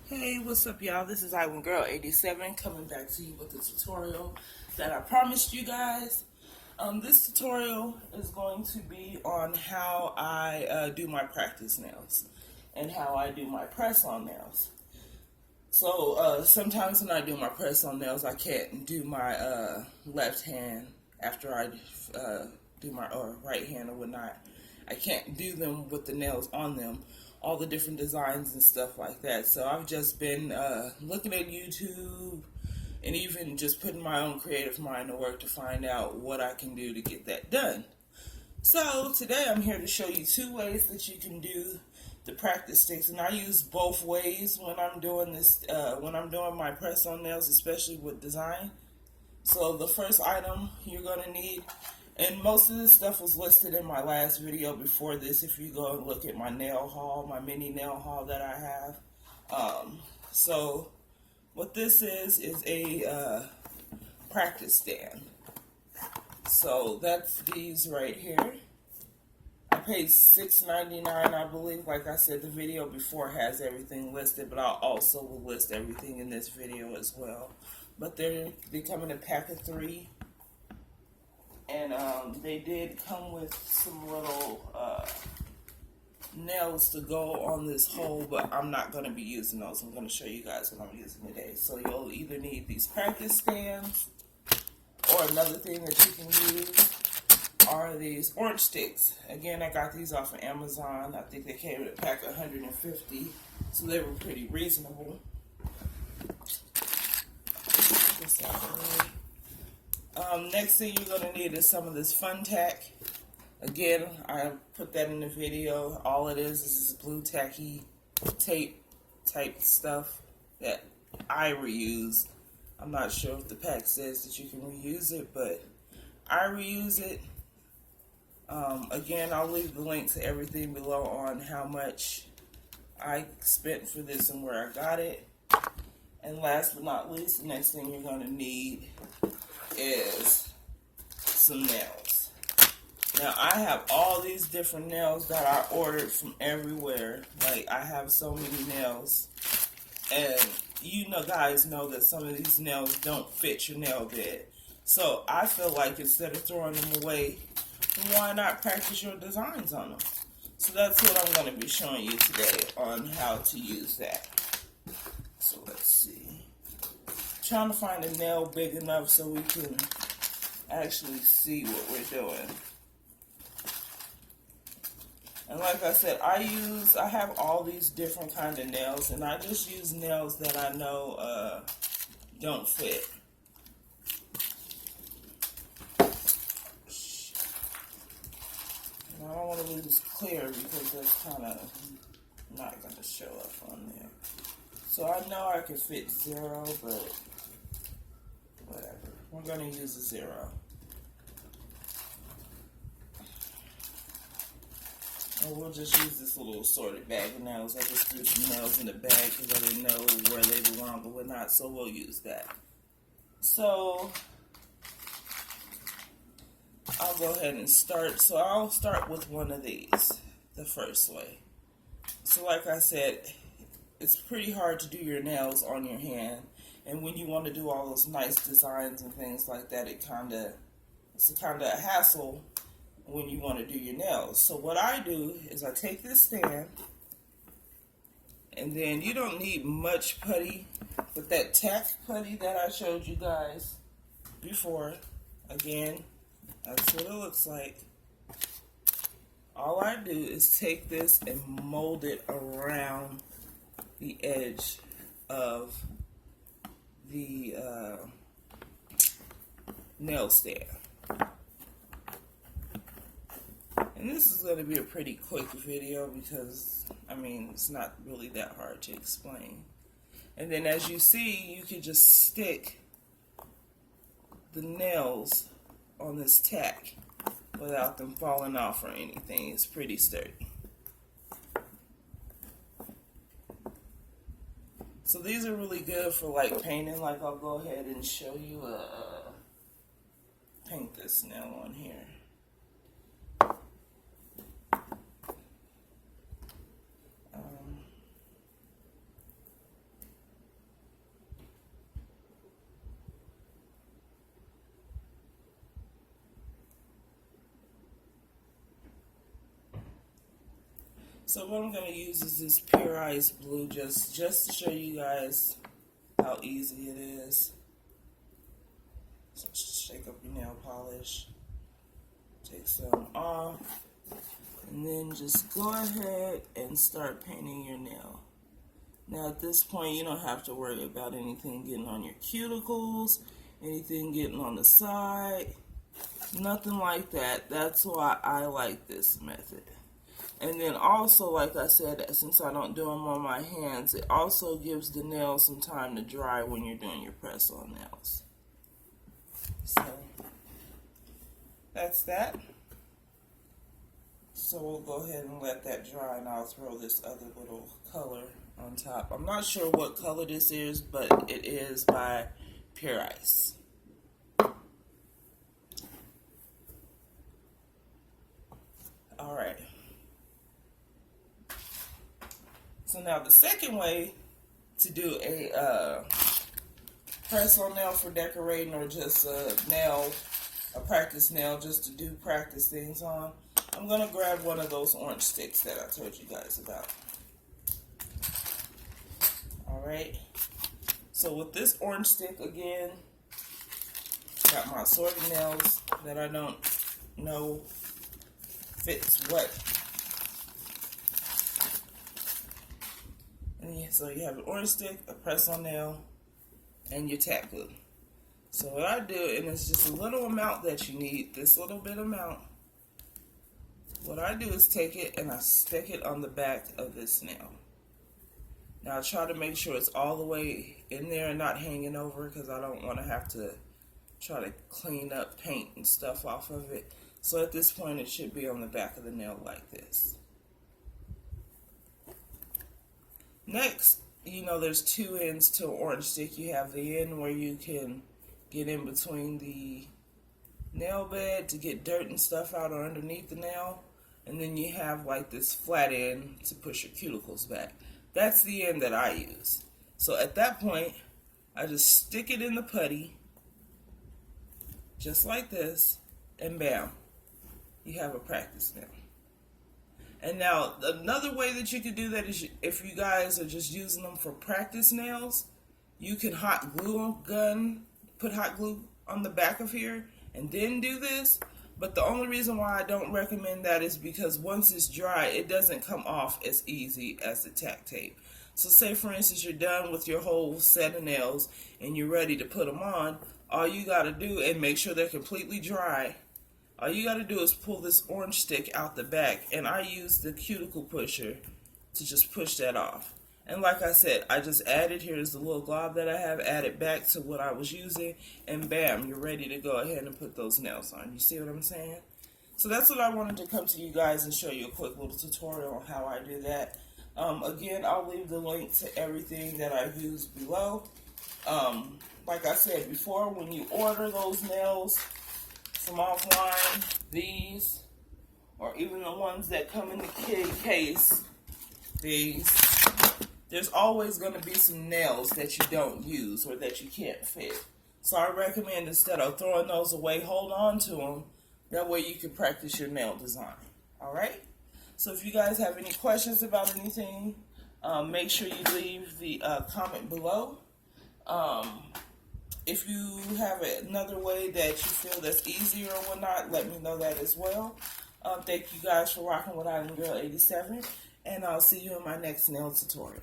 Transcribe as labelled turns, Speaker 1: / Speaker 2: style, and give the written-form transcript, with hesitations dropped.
Speaker 1: Hey, what's up, y'all? This is iWinGirl87 coming back to you with a tutorial that I promised you guys. This tutorial is going to be on how I do my practice nails and how I do my press-on nails. So sometimes when I do my press-on nails, I can't do my left hand after I do my right hand or whatnot. I can't do them with the nails on them, all the different designs and stuff like that. So I've just been looking at YouTube and even just putting my own creative mind to work to find out what I can do to get that done. So today I'm here to show you two ways that you can do the practice sticks, and I use both ways when I'm doing this, when I'm doing my press-on nails, especially with design. So the first item you're going to need, and most of this stuff was listed in my last video before this, if you go and look at my nail haul, my mini nail haul that I have. So what this is a practice stand. So that's these right here. I paid $6.99, I believe. Like I said, the video before has everything listed, but I'll also will list everything in this video as well. But they come in a pack of 3, and they did come with some little nails to go on this hole, but I'm not going to be using those. I'm going to show you guys what I'm using today. So you'll either need these practice stands, or another thing that you can use are these orange sticks. Again, I got these off of Amazon. I think they came in a pack of 150, so they were pretty reasonable. This out of the way. Next thing you're going to need is some of this Fun Tack. Again, I put that in the video. All it is this blue tacky tape type stuff that I reuse. I'm not sure if the pack says that you can reuse it, but I reuse it. Again, I'll leave the link to everything below on how much I spent for this and where I got it. And last but not least, the next thing you're going to need is some nails. Now, I have all these different nails that I ordered from everywhere. Like, I have so many nails. And you know, guys know that some of these nails don't fit your nail bed. So I feel like instead of throwing them away, why not practice your designs on them? So that's what I'm going to be showing you today on how to use that. So let's see. Trying to find a nail big enough so we can actually see what we're doing. And like I said, I have all these different kind of nails, and I just use nails that I know don't fit. And I don't want to lose clear because that's kind of not going to show up on there. So I know I can fit 0, but whatever. We're going to use a 0. And we'll just use this little assorted bag of nails. I just threw some nails in the bag because I didn't know where they belong or whatnot, so we'll use that. So I'll go ahead and start. So I'll start with one of these, the first way. So like I said, it's pretty hard to do your nails on your hand. And when you want to do all those nice designs and things like that, it's kind of a hassle when you want to do your nails. So what I do is I take this stand, and then you don't need much putty, but that tack putty that I showed you guys before, again, that's what it looks like. All I do is take this and mold it around the edge of the nail stand. And this is going to be a pretty quick video because, I mean, it's not really that hard to explain. And then as you see, you can just stick the nails on this tack without them falling off or anything. It's pretty sturdy. So these are really good for like painting. Like I'll go ahead and show you paint this nail on here. So what I'm going to use is this Pure Ice Blue just to show you guys how easy it is. So just shake up your nail polish, take some off, and then just go ahead and start painting your nail. Now at this point you don't have to worry about anything getting on your cuticles, anything getting on the side, nothing like that. That's why I like this method. And then also, like I said, since I don't do them on my hands, it also gives the nails some time to dry when you're doing your press-on nails. So, that's that. So we'll go ahead and let that dry, and I'll throw this other little color on top. I'm not sure what color this is, but it is by Pure Ice. Alright. So now the second way to do a press-on nail for decorating, or just a practice nail just to do practice things on, I'm going to grab one of those orange sticks that I told you guys about. Alright, so with this orange stick again, got my assorted nails that I don't know fits what. And so you have an orange stick, a press-on nail, and your tack glue. So what I do, and it's just a little amount that you need, this little bit amount. What I do is take it and I stick it on the back of this nail. Now I try to make sure it's all the way in there and not hanging over, because I don't want to have to try to clean up paint and stuff off of it. So at this point it should be on the back of the nail like this. Next, you know there's two ends to an orange stick. You have the end where you can get in between the nail bed to get dirt and stuff out or underneath the nail. And then you have like this flat end to push your cuticles back. That's the end that I use. So at that point, I just stick it in the putty, just like this, and bam, you have a practice nail. And now, another way that you could do that is, if you guys are just using them for practice nails, you can put hot glue on the back of here, and then do this. But the only reason why I don't recommend that is because once it's dry, it doesn't come off as easy as the tack tape. So say for instance you're done with your whole set of nails and you're ready to put them on, all you got to do, and make sure they're completely dry, all you got to do is pull this orange stick out the back, and I use the cuticle pusher to just push that off. And like I said, I just added, here's the little glob that I have, added back to what I was using, and bam, you're ready to go ahead and put those nails on. You see what I'm saying? So that's what I wanted to come to you guys and show you a quick little tutorial on how I do that. Again, I'll leave the link to everything that I use below. Like I said before, when you order those nails from offline, these, or even the ones that come in the kit case, these, there's always going to be some nails that you don't use or that you can't fit. So I recommend, instead of throwing those away, hold on to them. That way you can practice your nail design. Alright? So if you guys have any questions about anything, make sure you leave the comment below. If you have another way that you feel that's easier or whatnot, let me know that as well. Thank you guys for rocking with Island Girl 87, and I'll see you in my next nail tutorial.